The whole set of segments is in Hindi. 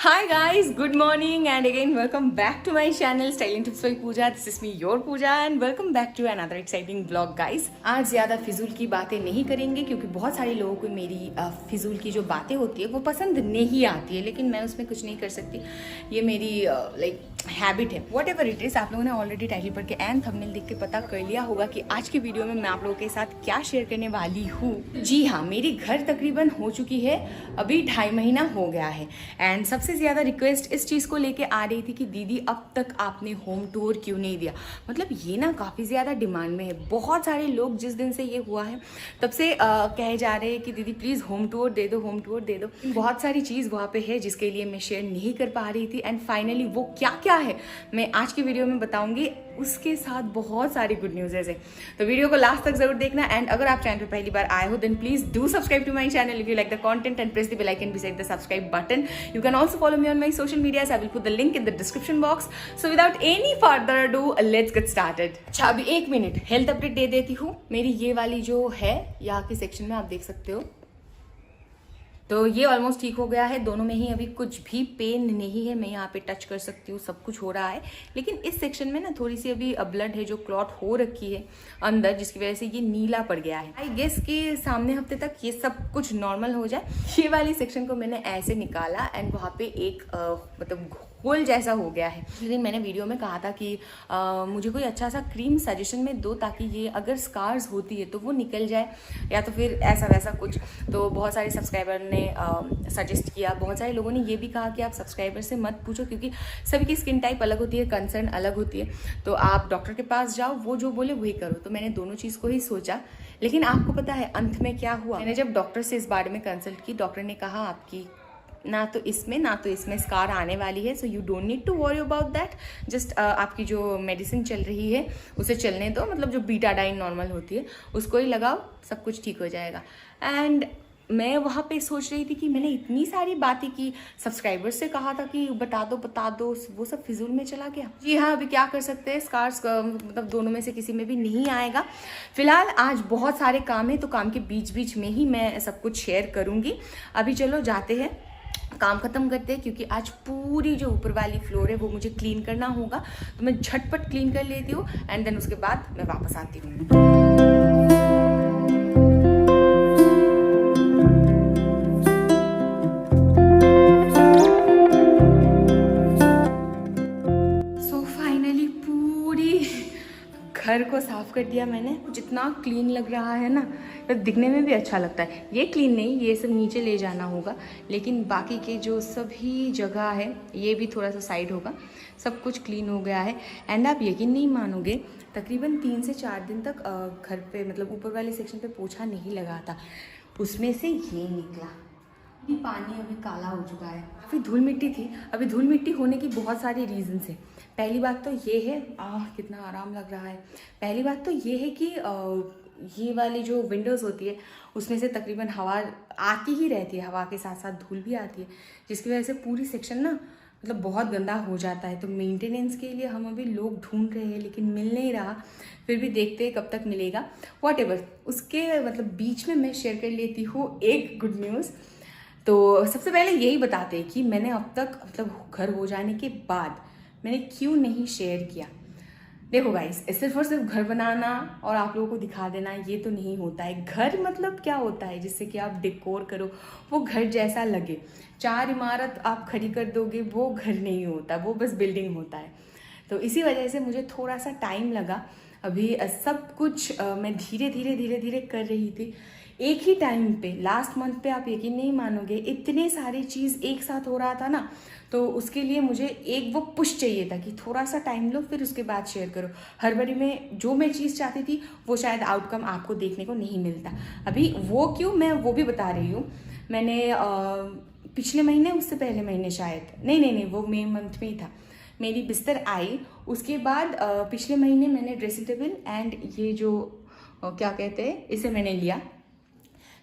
Hi guys, good morning and again welcome back to my channel Styling Tips by Pooja. This is me your Pooja and welcome back to another exciting vlog guys. आज ज़्यादा फिजूल की बातें नहीं करेंगे क्योंकि बहुत सारे लोगों को मेरी फिजूल की जो बातें होती है वो पसंद नहीं आती है, लेकिन मैं उसमें कुछ नहीं कर सकती। ये मेरी लाइक हैबिट है। वॉट एवर इट इज़, आप लोगों ने ऑलरेडी टाइटल पढ़ के एंड थंबनेल देख के पता कर लिया होगा कि आज की वीडियो में मैं आप लोगों के साथ क्या शेयर करने वाली हूँ। जी हाँ, मेरी घर तकरीबन हो चुकी है, अभी 2.5 महीना हो गया है एंड सबसे ज़्यादा रिक्वेस्ट इस चीज़ को लेके आ रही थी कि दीदी अब तक आपने होम टूर क्यों नहीं दिया। मतलब ये ना काफ़ी ज़्यादा डिमांड में है। बहुत सारे लोग जिस दिन से ये हुआ है तब से कहे जा रहे हैं कि दीदी प्लीज़ होम टूर दे दो, होम टूर दे दो। बहुत सारी चीज़ वहाँ पे है जिसके लिए मैं शेयर नहीं कर पा रही थी एंड फाइनली वो क्या क्या है मैं आज की वीडियो में बताऊंगी। उसके साथ बहुत सारी गुड न्यूज़ है। तो वीडियो को लास्ट तक जरूर देखना एंड अगर आप चैनल पर पहली बार आए हो then please do subscribe to my channel if you like the content and press the bell icon beside the subscribe button. You can also follow me on my social medias. I will put the link in the description box. So without any further ado, let's get started. अच्छा, अभी 1 मिनट हेल्थ अपडेट दे देती हूँ। मेरी ये वाली जो है यहाँ के सेक्शन में आप देख सकते हो, तो ये ऑलमोस्ट ठीक हो गया है। दोनों में ही अभी कुछ भी पेन नहीं है, मैं यहाँ पे टच कर सकती हूँ, सब कुछ हो रहा है। लेकिन इस सेक्शन में ना थोड़ी सी अभी ब्लड है जो क्लॉट हो रखी है अंदर, जिसकी वजह से ये नीला पड़ गया है। आई गेस कि सामने हफ्ते तक ये सब कुछ नॉर्मल हो जाए। ये वाली सेक्शन को मैंने ऐसे निकाला एंड वहाँ पे एक मतलब होल जैसा हो गया है। लेकिन मैंने वीडियो में कहा था कि मुझे कोई अच्छा सा क्रीम सजेशन में दो ताकि ये अगर स्कार्स होती है तो वो निकल जाए या तो फिर ऐसा वैसा कुछ। तो बहुत सारे सब्सक्राइबर ने सजेस्ट किया। बहुत सारे लोगों ने ये भी कहा कि आप सब्सक्राइबर से मत पूछो क्योंकि सभी की स्किन टाइप अलग होती है, कंसर्न अलग होती है, तो आप डॉक्टर के पास जाओ, वो जो बोले वही करो। तो मैंने दोनों चीज़ को ही सोचा। लेकिन आपको पता है अंत में क्या हुआ? मैंने जब डॉक्टर से इस बारे में कंसल्ट की, डॉक्टर ने कहा आपकी ना तो इसमें स्कार आने वाली है, so you don't need to worry about that. Just आपकी जो मेडिसिन चल रही है उसे चलने दो, मतलब जो बीटाडाइन नॉर्मल होती है उसको ही लगाओ, सब कुछ ठीक हो जाएगा। एंड मैं वहाँ पे सोच रही थी कि मैंने इतनी सारी बातें की, सब्सक्राइबर्स से कहा था कि बता दो, वो सब फिजूल में चला गया। जी हाँ, अभी क्या कर सकते हैं, स्कार्स मतलब दोनों में से किसी में भी नहीं आएगा। फिलहाल आज बहुत सारे काम है, तो काम के बीच बीच में ही मैं सब कुछ शेयर करूँगी। अभी चलो जाते हैं, काम खत्म करते हैं क्योंकि आज पूरी जो ऊपर वाली फ्लोर है वो मुझे क्लीन करना होगा। तो मैं झटपट क्लीन कर लेती हूँ एंड देन उसके बाद मैं वापस आती हूँ। घर को साफ कर दिया मैंने। जितना क्लीन लग रहा है ना, तो दिखने में भी अच्छा लगता है। ये क्लीन नहीं, ये सब नीचे ले जाना होगा, लेकिन बाकी के जो सभी जगह है ये भी थोड़ा सा साइड होगा। सब कुछ क्लीन हो गया है एंड आप यकीन नहीं मानोगे, तकरीबन 3 से 4 दिन तक घर पे मतलब ऊपर वाले सेक्शन पे पोछा नहीं लगा था। उसमें से ये निकला, ये पानी अभी काला हो चुका है। काफ़ी धूल मिट्टी थी। अभी धूल मिट्टी होने की बहुत सारी रीजंस है। पहली बात तो ये है, कितना आराम लग रहा है। पहली बात तो ये है कि ये वाली जो विंडोज़ होती है उसमें से तकरीबन हवा आती ही रहती है, हवा के साथ साथ धूल भी आती है, जिसकी वजह से पूरी सेक्शन ना मतलब बहुत गंदा हो जाता है। तो मेंटेनेंस के लिए हम अभी लोग ढूंढ रहे हैं लेकिन मिल नहीं रहा, फिर भी देखते हैं कब तक मिलेगा। वॉट एवर, उसके मतलब बीच में मैं शेयर कर लेती हूँ एक गुड न्यूज़। तो सबसे पहले यही बताते हैं कि मैंने अब तक मतलब घर हो जाने के बाद मैंने क्यों नहीं शेयर किया। देखो गाइस, सिर्फ और सिर्फ घर बनाना और आप लोगों को दिखा देना ये तो नहीं होता है। घर मतलब क्या होता है, जिससे कि आप डेकोर करो, वो घर जैसा लगे। 4 इमारत आप खड़ी कर दोगे वो घर नहीं होता, वो बस बिल्डिंग होता है। तो इसी वजह से मुझे थोड़ा सा टाइम लगा। अभी सब कुछ मैं धीरे धीरे कर रही थी। एक ही टाइम पे लास्ट मंथ पे आप यकीन नहीं मानोगे, इतने सारी चीज़ एक साथ हो रहा था ना, तो उसके लिए मुझे एक वो पुश चाहिए था कि थोड़ा सा टाइम लो फिर उसके बाद शेयर करो। हड़बड़ी में जो मैं चीज़ चाहती थी वो शायद आउटकम आपको देखने को नहीं मिलता। अभी वो क्यों, मैं वो भी बता रही हूँ। मैंने पिछले महीने, उससे पहले महीने शायद, नहीं वो मई मंथ में ही था, मेरी बिस्तर आई। उसके बाद पिछले महीने मैंने ड्रेसिंग टेबल एंड ये जो क्या कहते हैं इसे मैंने लिया।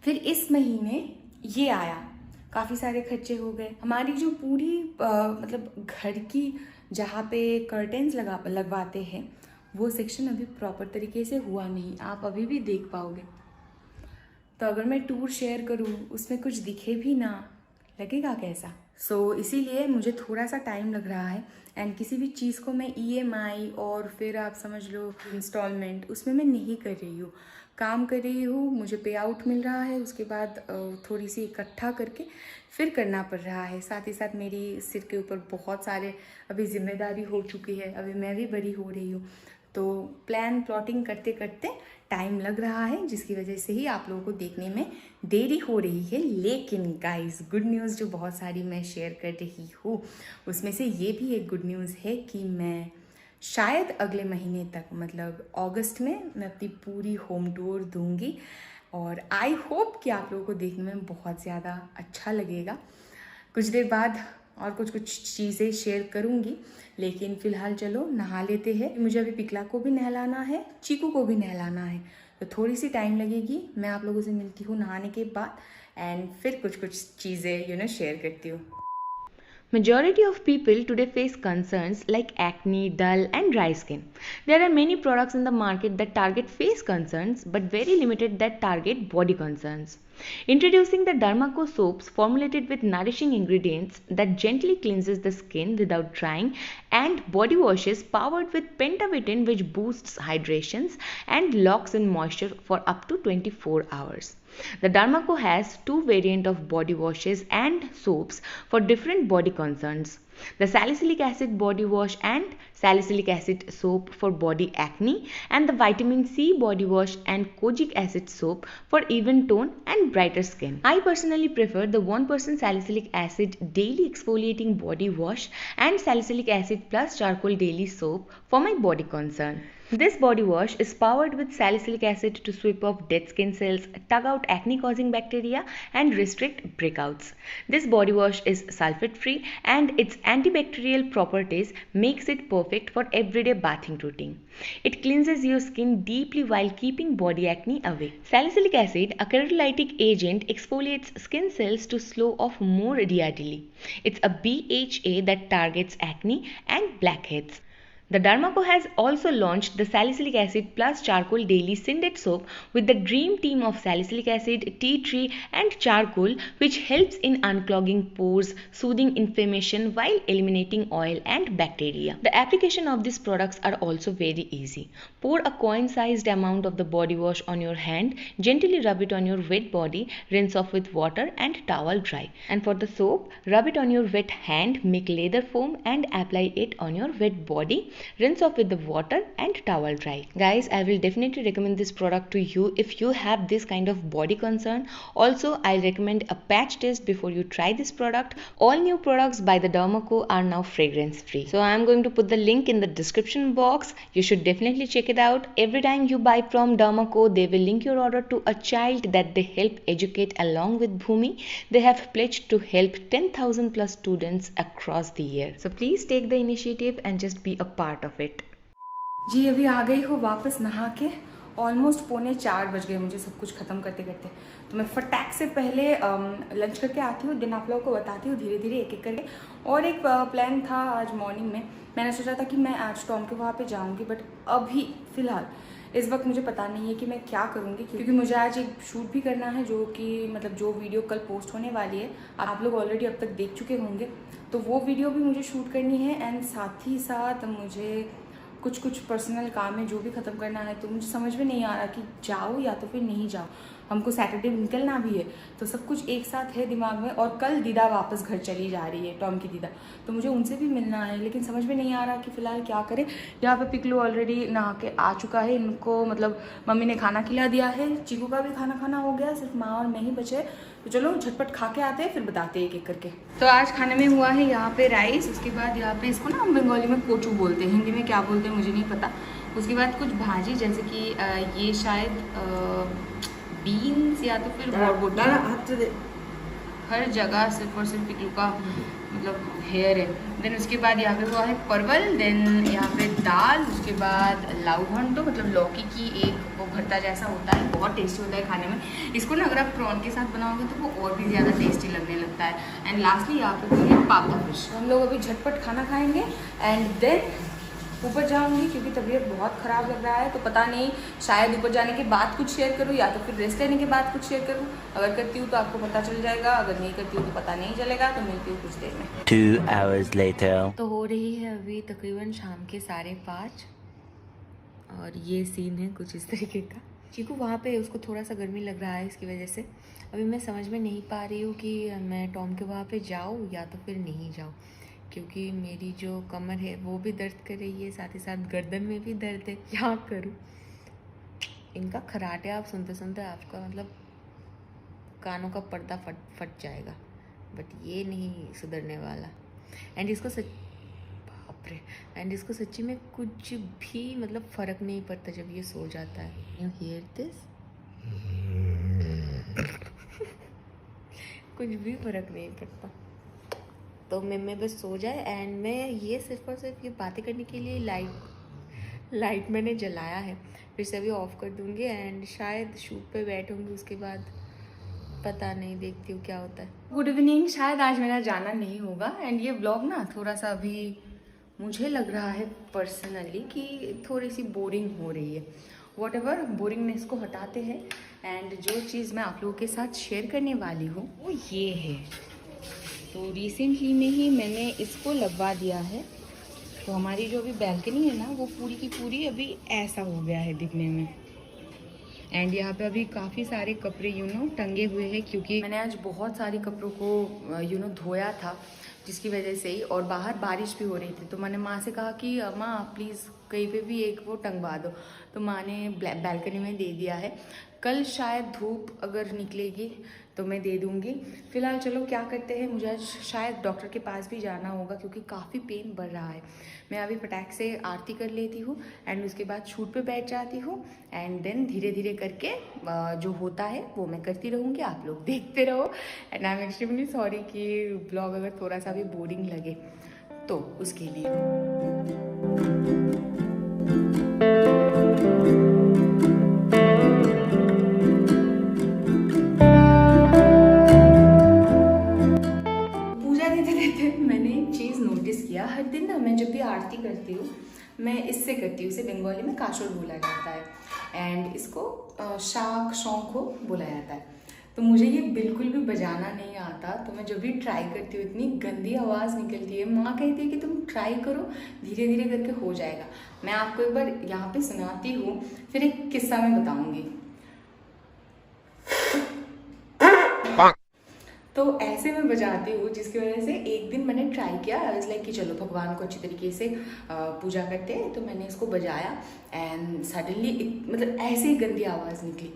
फिर इस महीने ये आया, काफ़ी सारे खर्चे हो गए। हमारी जो पूरी मतलब घर की जहाँ पे कर्टेन्स लगवाते हैं वो सेक्शन अभी प्रॉपर तरीके से हुआ नहीं, आप अभी भी देख पाओगे। तो अगर मैं टूर शेयर करूँ उसमें कुछ दिखे भी ना, लगेगा कैसा? सो इसीलिए मुझे थोड़ा सा टाइम लग रहा है। एंड किसी भी चीज़ को मैं EMI और फिर आप समझ लो इंस्टॉलमेंट, उसमें मैं नहीं कर रही हूँ, काम कर रही हूँ। मुझे पे आउट मिल रहा है, उसके बाद थोड़ी सी इकट्ठा करके फिर करना पड़ रहा है। साथ ही साथ मेरी सिर के ऊपर बहुत सारे अभी जिम्मेदारी हो चुकी है, अभी मैं भी बड़ी हो रही हूँ। तो प्लान प्लॉटिंग करते करते टाइम लग रहा है, जिसकी वजह से ही आप लोगों को देखने में देरी हो रही है। लेकिन गाइस, गुड न्यूज़ जो बहुत सारी मैं शेयर कर रही हूँ, उसमें से ये भी एक गुड न्यूज़ है कि मैं शायद अगले महीने तक, मतलब अगस्त में, मैं अपनी पूरी होम टूर दूंगी। और आई होप कि आप लोगों को देखने में बहुत ज़्यादा अच्छा लगेगा। कुछ देर बाद और कुछ चीज़ें शेयर करूँगी, लेकिन फ़िलहाल चलो नहा लेते हैं। मुझे अभी पिकला को भी नहलाना है, चीकू को भी नहलाना है, तो थोड़ी सी टाइम लगेगी। मैं आप लोगों से मिलती हूँ नहाने के बाद एंड फिर कुछ चीज़ें शेयर करती हूँ। Majority of people today face concerns like acne, dull and dry skin. There are many products in the market that target face concerns but very limited that target body concerns. Introducing the Dermaco soaps formulated with nourishing ingredients that gently cleanses the skin without drying, and body washes powered with pentavitamin which boosts hydrations and locks in moisture for up to 24 hours. The Dermaco has two variants of body washes and soaps for different body concerns. The salicylic acid body wash and salicylic acid soap for body acne, and the vitamin C body wash and kojic acid soap for even tone and brighter skin. I personally prefer the 1% salicylic acid daily exfoliating body wash and salicylic acid plus charcoal daily soap for my body concern. This body wash is powered with salicylic acid to sweep off dead skin cells, tug out acne causing bacteria and restrict breakouts. This body wash is sulfate free and its antibacterial properties makes it perfect for everyday bathing routine. It cleanses your skin deeply while keeping body acne away. Salicylic acid, a keratolytic agent, exfoliates skin cells to slow off more readily. It's a BHA that targets acne and blackheads. The Dermaco has also launched the Salicylic Acid plus Charcoal Daily Syndet Soap with the dream team of salicylic acid, tea tree and charcoal, which helps in unclogging pores, soothing inflammation while eliminating oil and bacteria. The application of these products are also very easy. Pour a coin-sized amount of the body wash on your hand, gently rub it on your wet body, rinse off with water and towel dry. And for the soap, rub it on your wet hand, make lather foam and apply it on your wet body. Rinse off with the water and towel dry. Guys, I will definitely recommend this product to you if you have this kind of body concern. Also, I recommend a patch test before you try this product. All new products by the Dermaco are now fragrance free. So I am going to put the link in the description box. You should definitely check it out. Every time you buy from Dermaco, they will link your order to a child that they help educate along with Bhumi. They have pledged to help 10,000 plus students across the year. So please take the initiative and just be a part of it. जी अभी आ गई हो वापस नहा के। ऑलमोस्ट 3:45 बज गए मुझे सब कुछ ख़त्म करते करते। तो मैं फटाक से पहले लंच करके आती हूँ, दिन आप लोगों को बताती हूँ धीरे धीरे एक एक करके। और एक प्लान था आज मॉर्निंग में, मैंने सोचा था कि मैं आज टॉम के वहाँ पे जाऊँगी, बट अभी फ़िलहाल इस वक्त मुझे पता नहीं है कि मैं क्या करूँगी, क्योंकि मुझे आज एक शूट भी करना है, जो कि मतलब जो वीडियो कल पोस्ट होने वाली है आप लोग ऑलरेडी अब तक देख चुके होंगे। तो वो वीडियो भी मुझे शूट करनी है एंड साथ ही साथ मुझे कुछ पर्सनल काम है जो भी ख़त्म करना है। तो मुझे समझ में नहीं आ रहा कि जाओ या तो फिर नहीं जाओ। हमको सैटरडे निकलना भी है, तो सब कुछ एक साथ है दिमाग में। और कल दीदा वापस घर चली जा रही है, टॉम की दीदा, तो मुझे उनसे भी मिलना है, लेकिन समझ में नहीं आ रहा कि फ़िलहाल क्या करें। यहाँ पे पिकलू ऑलरेडी नहा के आ चुका है, इनको मतलब मम्मी ने खाना खिला दिया है, चीकू का भी खाना हो गया, सिर्फ माँ और मैं ही बचे। तो चलो झटपट खा के आते हैं, फिर बताते हैं एक एक करके। तो आज खाने में हुआ है यहाँ पे राइस, उसके बाद यहाँ पे इसको ना हम बंगाली में कोचू बोलते हैं, हिंदी में क्या बोलते हैं मुझे नहीं पता। उसके बाद कुछ भाजी, जैसे कि ये शायद बीन्स या तो फिर बोरबोटी, हर जगह सिर्फ और सिर्फ पिकलू का मतलब हेयर है। देन उसके बाद यहाँ पे हुआ है परवल, देन यहाँ पे दाल, उसके बाद लाउ घंटो मतलब लौकी की एक वो भरता जैसा होता है, बहुत टेस्टी होता है खाने में। इसको ना अगर आप प्रॉन के साथ बनाओगे तो वो और भी ज़्यादा टेस्टी लगने लगता है। एंड लास्टली यहाँ पे है पापा फिश। हम लोग अभी झटपट खाना खाएंगे एंड देन ऊपर जाऊंगी क्योंकि तबीयत बहुत ख़राब लग रहा है, तो पता नहीं शायद ऊपर जाने के बाद कुछ शेयर करूँ या तो फिर रेस्ट लेने के बाद कुछ शेयर करूँ। अगर करती हूँ तो आपको पता चल जाएगा, अगर नहीं करती हूँ तो पता नहीं चलेगा। तो मिलती हूँ कुछ देर में। 2 hours later. तो हो रही है अभी तकरीबन शाम के 5:30 और ये सीन है कुछ इस तरीके का। चीकू वहाँ पे उसको थोड़ा सा गर्मी लग रहा है, इसकी वजह से अभी मैं समझ में नहीं पा रही हूँ कि मैं टॉम के वहाँ पे जाऊँ या तो फिर नहीं जाऊँ, क्योंकि मेरी जो कमर है वो भी दर्द कर रही है, साथ ही साथ गर्दन में भी दर्द है। क्या करूँ? इनका खराटे आप सुनते सुनते आपका मतलब कानों का पर्दा फट जाएगा, बट ये नहीं सुधरने वाला। एंड इसको इसको सच्ची में कुछ भी मतलब फ़र्क नहीं पड़ता जब ये सो जाता है। You here this? कुछ भी फ़र्क नहीं पड़ता। तो मैं बस सो जाए एंड मैं ये सिर्फ और सिर्फ ये बातें करने के लिए लाइट मैंने जलाया है, फिर से अभी ऑफ कर दूँगी एंड शायद शूट पे बैठूँगी, उसके बाद पता नहीं, देखती हूँ क्या होता है। Good evening. शायद आज मेरा जाना नहीं होगा एंड ये ब्लॉग ना थोड़ा सा अभी मुझे लग रहा है पर्सनली कि थोड़ी सी बोरिंग हो रही है। वॉट एवर, बोरिंगनेस को हटाते हैं एंड जो चीज़ मैं आप लोगों के साथ शेयर करने वाली हूँ वो ये है। तो रिसेंटली में ही मैंने इसको लगवा दिया है। तो हमारी जो अभी बैल्कनी है ना वो पूरी की पूरी अभी ऐसा हो गया है दिखने में। एंड यहाँ पे अभी काफ़ी सारे कपड़े टंगे हुए हैं, क्योंकि मैंने आज बहुत सारे कपड़ों को धोया था, जिसकी वजह से ही, और बाहर बारिश भी हो रही थी। तो मैंने माँ से कहा कि माँ प्लीज़ कहीं पे भी एक वो टंगवा दो, तो माँ ने बैल्कनी में दे दिया है। कल शायद धूप अगर निकलेगी तो मैं दे दूँगी। फ़िलहाल चलो क्या करते हैं, मुझे आज शायद डॉक्टर के पास भी जाना होगा क्योंकि काफ़ी पेन बढ़ रहा है। मैं अभी फटाक से आरती कर लेती हूँ एंड उसके बाद शूट पे बैठ जाती हूँ एंड देन धीरे धीरे करके जो होता है वो मैं करती रहूँगी, आप लोग देखते रहो। And I am extremely sorry कि ब्लॉग अगर थोड़ा सा भी बोरिंग लगे तो उसके लिए। हर दिन ना मैं जब भी आरती करती हूँ मैं इससे करती हूँ, इसे बंगाली में काशोर बोला जाता है एंड इसको शाक शौंखो बोला जाता है। तो मुझे ये बिल्कुल भी बजाना नहीं आता, तो मैं जब भी ट्राई करती हूँ इतनी गंदी आवाज़ निकलती है। माँ कहती है कि तुम ट्राई करो, धीरे धीरे करके हो जाएगा। मैं आपको एक बार यहाँ पे सुनाती हूँ, फिर एक किस्सा मैं बताऊँगी। तो ऐसे मैं बजाती हूँ, जिसकी वजह से एक दिन मैंने ट्राई किया। आई वाज लाइक कि चलो भगवान को अच्छी तरीके से पूजा करते हैं, तो मैंने इसको बजाया एंड सडनली मतलब ऐसे ही गंदी आवाज़ निकली।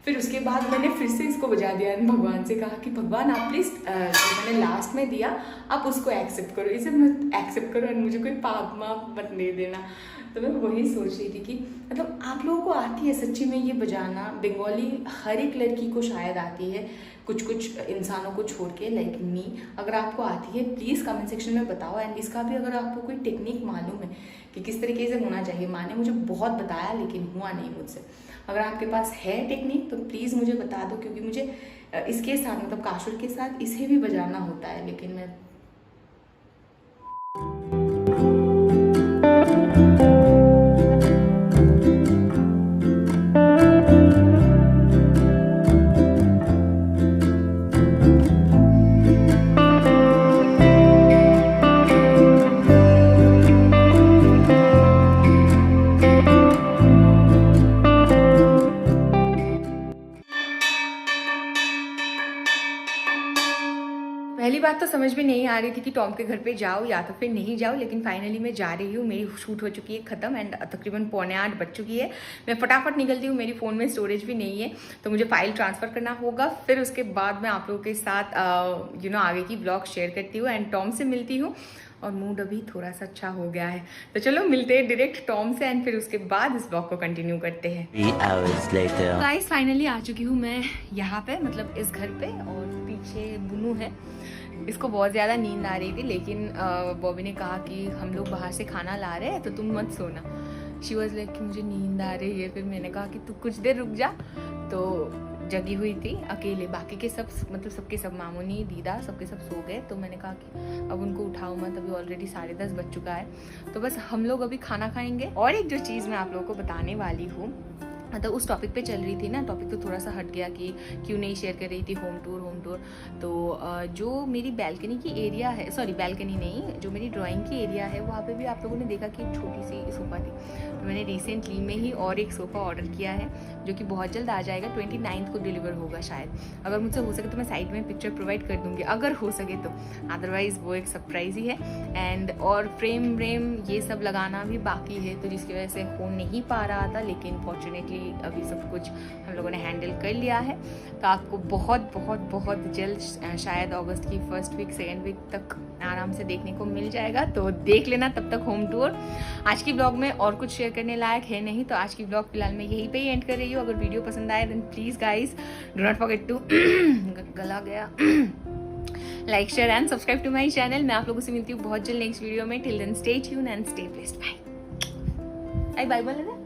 फिर उसके बाद मैंने फिर से इसको बजा दिया एंड भगवान से कहा कि भगवान आप प्लीज़ जो मैंने लास्ट में दिया आप उसको एक्सेप्ट करो, इसे मत एक्सेप्ट करो एंड मुझे कोई पाप माप मत दे देना। तो मैं वही सोच रही थी कि मतलब आप लोगों को आती है सच्ची में ये बजाना। बंगाली हर एक लड़की को शायद आती है, कुछ इंसानों को छोड़ के, लाइक मी। अगर आपको आती है प्लीज़ कमेंट सेक्शन में बताओ एंड इसका भी अगर आपको कोई टेक्निक मालूम है कि किस तरीके से होना चाहिए। माँ ने मुझे बहुत बताया लेकिन हुआ नहीं मुझसे। अगर आपके पास है टेक्निक तो प्लीज़ मुझे बता दो, क्योंकि मुझे इसके साथ मतलब काशुर के साथ इसे भी बजाना होता है, लेकिन मैं पहली बात तो समझ में नहीं आ रही थी कि टॉम के घर पे जाओ या तो फिर नहीं जाओ, लेकिन फाइनली मैं जा रही हूँ। मेरी शूट हो चुकी है ख़त्म एंड तकरीबन 7:45 बज चुकी है। मैं फटाफट निकलती हूँ, मेरी फ़ोन में स्टोरेज भी नहीं है तो मुझे फाइल ट्रांसफ़र करना होगा। फिर उसके बाद मैं आप लोगों के साथ आगे की ब्लॉग शेयर करती हूँ एंड टॉम से मिलती हूँ। और मूड अभी थोड़ा सा अच्छा हो गया है, तो चलो मिलते हैं डायरेक्ट टॉम से एंड फिर उसके बाद इस ब्लॉग को कंटिन्यू करते हैं। 3 hours later. गाइस फाइनली आ चुकी हूँ मैं यहाँ पे, मतलब इस घर पे, और पीछे बुनू है। इसको बहुत ज़्यादा नींद आ रही थी, लेकिन बॉबी ने कहा कि हम लोग बाहर से खाना ला रहे हैं तो तुम मत सोना। शी वॉज लाइक कि मुझे नींद आ रही है। फिर मैंने कहा कि तू कुछ देर रुक जा। तो जगी हुई थी अकेले, बाकी के सब मतलब सबके सब मामूनी दीदा सबके सब सो गए। तो मैंने कहा कि अब उनको उठाओ मत, अभी ऑलरेडी 10:30 बज चुका है। तो बस हम लोग अभी खाना खाएंगे। और एक जो चीज़ मैं आप लोगों को बताने वाली हूँ, मतलब उस टॉपिक पे चल रही थी ना, टॉपिक तो थोड़ा सा हट गया कि क्यों नहीं शेयर कर रही थी होम टूर। तो जो मेरी बैल्कनी की एरिया है, सॉरी बैल्कनी नहीं, जो मेरी ड्राइंग की एरिया है, वहाँ पे भी आप लोगों ने देखा कि एक छोटी सी सोफ़ा थी। तो मैंने रिसेंटली में ही और एक सोफ़ा ऑर्डर किया है जो कि बहुत जल्द आ जाएगा, 29 को डिलीवर होगा शायद। अगर मुझसे हो सके तो मैं साइड में पिक्चर प्रोवाइड कर दूँगी अगर हो सके तो, अदरवाइज़ वो एक सरप्राइज ही है। एंड और फ्रेम व्रेम ये सब लगाना भी बाकी है, तो जिसकी वजह से हो नहीं पा रहा था, लेकिन फॉर्चुनेटली अभी सब कुछ हम लोगों ने हैंडल कर लिया है। तो आपको बहुत बहुत बहुत जल्द, शायद अगस्त की फर्स्ट वीक सेकेंड वीक तक आराम से देखने को मिल जाएगा। तो देख लेना तब तक होम टूर। आज की ब्लॉग में और कुछ शेयर करने लायक है नहीं, तो आज की ब्लॉग फिलहाल मैं यहीं पे ही एंड कर रही हूँ। अगर वीडियो पसंद आए then please guys do not forget to गला गया like share and subscribe to my channel. मैं आप लोगों से मिलती हूँ बहुत जल्द नेक्स्ट वीडियो में। Till then stay tuned and stay blessed. Bye bye बोल